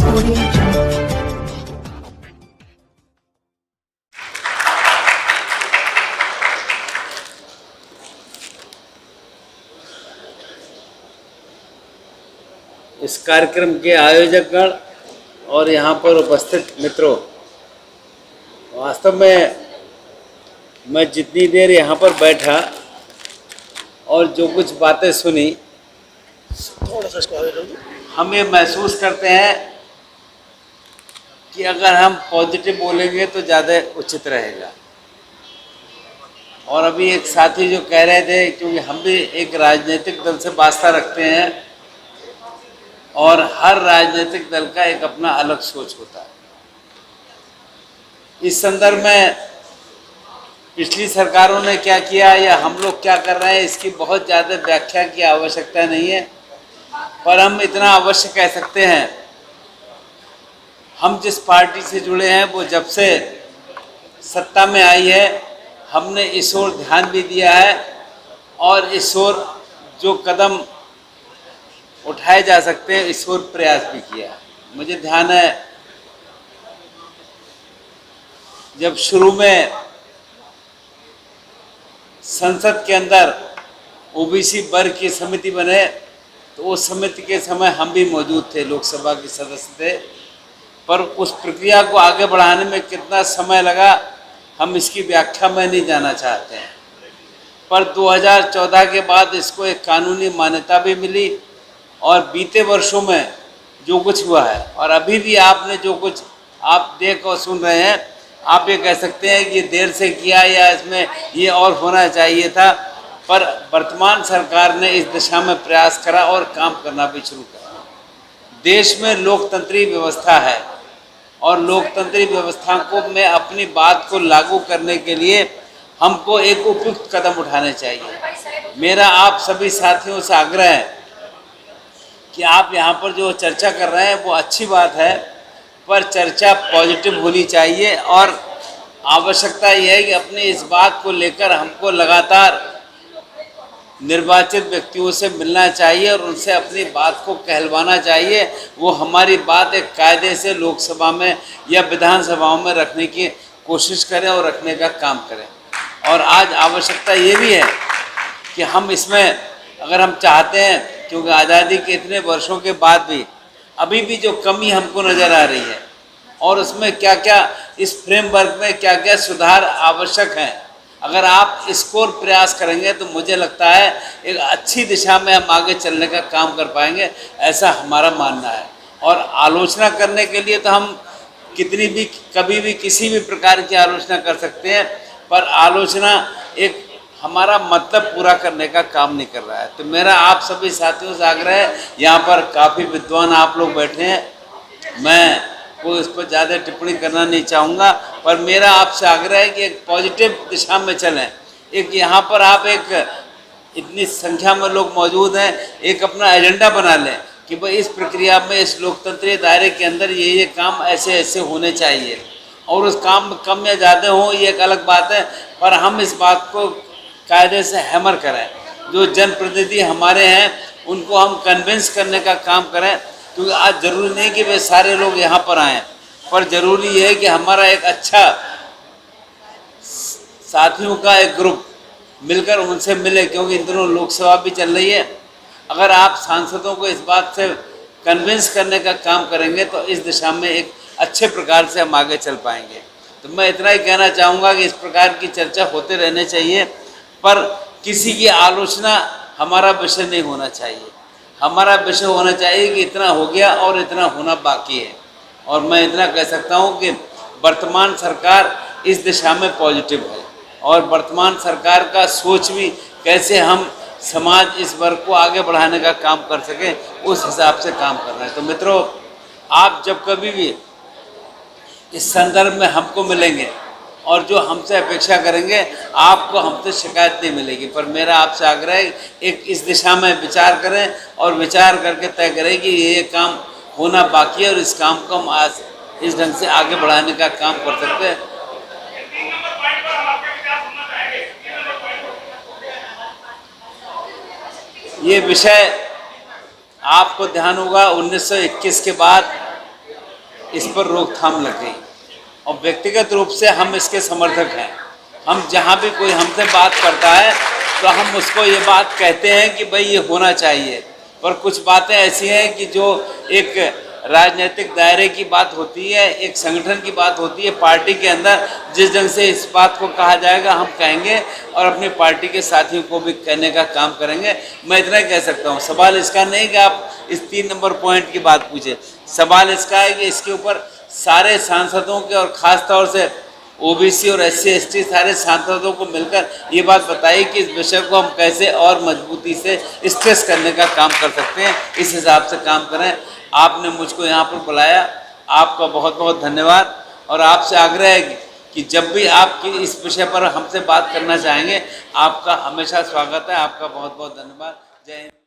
इस कार्यक्रम के आयोजकगण और यहाँ पर उपस्थित मित्रों, वास्तव में मैं जितनी देर यहाँ पर बैठा और जो कुछ बातें सुनी, हम ये महसूस करते हैं कि अगर हम पॉजिटिव बोलेंगे तो ज़्यादा उचित रहेगा। और अभी एक साथी जो कह रहे थे, क्योंकि हम भी एक राजनीतिक दल से वास्ता रखते हैं और हर राजनीतिक दल का एक अपना अलग सोच होता है। इस संदर्भ में पिछली सरकारों ने क्या किया या हम लोग क्या कर रहे हैं, इसकी बहुत ज़्यादा व्याख्या की आवश्यकता नहीं है, पर हम इतना अवश्य कह सकते हैं, हम जिस पार्टी से जुड़े हैं वो जब से सत्ता में आई है, हमने इस ओर ध्यान भी दिया है और इस ओर जो कदम उठाए जा सकते हैं इस ओर प्रयास भी किया। मुझे ध्यान है जब शुरू में संसद के अंदर ओबीसी वर्ग की समिति बने तो उस समिति के समय हम भी मौजूद थे, लोकसभा के सदस्य थे, पर उस प्रक्रिया को आगे बढ़ाने में कितना समय लगा हम इसकी व्याख्या में नहीं जाना चाहते हैं। पर 2014 के बाद इसको एक कानूनी मान्यता भी मिली और बीते वर्षों में जो कुछ हुआ है और अभी भी आपने जो कुछ आप देख और सुन रहे हैं, आप ये कह सकते हैं कि ये देर से किया या इसमें ये और होना चाहिए था, पर वर्तमान सरकार ने इस दिशा में प्रयास करा और काम करना भी शुरू करा। देश में लोकतंत्री व्यवस्था है और लोकतंत्री व्यवस्था को में अपनी बात को लागू करने के लिए हमको एक उपयुक्त कदम उठाने चाहिए। मेरा आप सभी साथियों से आग्रह है कि आप यहाँ पर जो चर्चा कर रहे हैं वो अच्छी बात है, पर चर्चा पॉजिटिव होनी चाहिए और आवश्यकता यह है कि अपनी इस बात को लेकर हमको लगातार निर्वाचित व्यक्तियों से मिलना चाहिए और उनसे अपनी बात को कहलवाना चाहिए। वो हमारी बात एक कायदे से लोकसभा में या विधानसभाओं में रखने की कोशिश करें और रखने का काम करें। और आज आवश्यकता ये भी है कि हम इसमें अगर हम चाहते हैं, क्योंकि आज़ादी के इतने वर्षों के बाद भी अभी भी जो कमी हमको नज़र आ रही है और उसमें क्या क्या इस फ्रेमवर्क में क्या क्या सुधार आवश्यक हैं, अगर आप इसको प्रयास करेंगे तो मुझे लगता है एक अच्छी दिशा में हम आगे चलने का काम कर पाएंगे, ऐसा हमारा मानना है। और आलोचना करने के लिए तो हम कितनी भी कभी भी किसी भी प्रकार की आलोचना कर सकते हैं, पर आलोचना एक हमारा मतलब पूरा करने का काम नहीं कर रहा है। तो मेरा आप सभी साथियों से आग्रह है, यहाँ पर काफ़ी विद्वान आप लोग बैठे हैं, मैं कोई इस पर ज़्यादा टिप्पणी करना नहीं चाहूँगा, पर मेरा आपसे आग्रह है कि एक पॉजिटिव दिशा में चलें। एक यहाँ पर आप एक इतनी संख्या में लोग मौजूद हैं, एक अपना एजेंडा बना लें कि भाई इस प्रक्रिया में इस लोकतंत्रीय दायरे के अंदर ये काम ऐसे ऐसे होने चाहिए, और उस काम में कम या ज़्यादा हो ये एक अलग बात है, पर हम इस बात को कायदे से हैमर करें। जो जनप्रतिनिधि हमारे हैं उनको हम कन्विंस करने का काम करें, क्योंकि आज ज़रूरी नहीं कि वे सारे लोग यहाँ पर आएँ, पर ज़रूरी ये है कि हमारा एक अच्छा साथियों का एक ग्रुप मिलकर उनसे मिले, क्योंकि इन दिनों लोकसभा भी चल रही है। अगर आप सांसदों को इस बात से कन्विंस करने का काम करेंगे तो इस दिशा में एक अच्छे प्रकार से हम आगे चल पाएंगे। तो मैं इतना ही कहना चाहूँगा कि इस प्रकार की चर्चा होते रहने चाहिए, पर किसी की आलोचना हमारा विषय नहीं होना चाहिए। हमारा विषय होना चाहिए कि इतना हो गया और इतना होना बाकी है। और मैं इतना कह सकता हूँ कि वर्तमान सरकार इस दिशा में पॉजिटिव है और वर्तमान सरकार का सोच भी कैसे हम समाज इस वर्ग को आगे बढ़ाने का काम कर सकें, उस हिसाब से काम करना है। तो मित्रों, आप जब कभी भी इस संदर्भ में हमको मिलेंगे और जो हमसे अपेक्षा करेंगे, आपको हमसे शिकायत नहीं मिलेगी, पर मेरा आपसे आग्रह है एक इस दिशा में विचार करें और विचार करके तय करें कि ये काम होना बाकी है और इस काम को हम आज इस ढंग से आगे बढ़ाने का काम कर सकते हैं। ये विषय आपको ध्यान होगा 1921 के बाद इस पर रोकथाम लग गई और व्यक्तिगत रूप से हम इसके समर्थक हैं। हम जहाँ भी कोई हमसे बात करता है तो हम उसको ये बात कहते हैं कि भाई ये होना चाहिए, पर कुछ बातें ऐसी हैं कि जो एक राजनीतिक दायरे की बात होती है, एक संगठन की बात होती है, पार्टी के अंदर जिस ढंग से इस बात को कहा जाएगा हम कहेंगे और अपनी पार्टी के साथियों को भी कहने का काम करेंगे। मैं इतना कह सकता हूँ, सवाल इसका नहीं कि आप इस 3 नंबर पॉइंट की बात पूछे, सवाल इसका है कि इसके ऊपर सारे सांसदों के और ख़ास तौर से ओबीसी और SC ST सारे सांसदों को मिलकर ये बात बताई कि इस विषय को हम कैसे और मजबूती से स्ट्रेस करने का काम कर सकते हैं, इस हिसाब से काम करें। आपने मुझको यहाँ पर बुलाया, आपका बहुत बहुत धन्यवाद और आपसे आग्रह है कि जब भी आप इस विषय पर हमसे बात करना चाहेंगे, आपका हमेशा स्वागत है। आपका बहुत बहुत धन्यवाद। जय हिंद।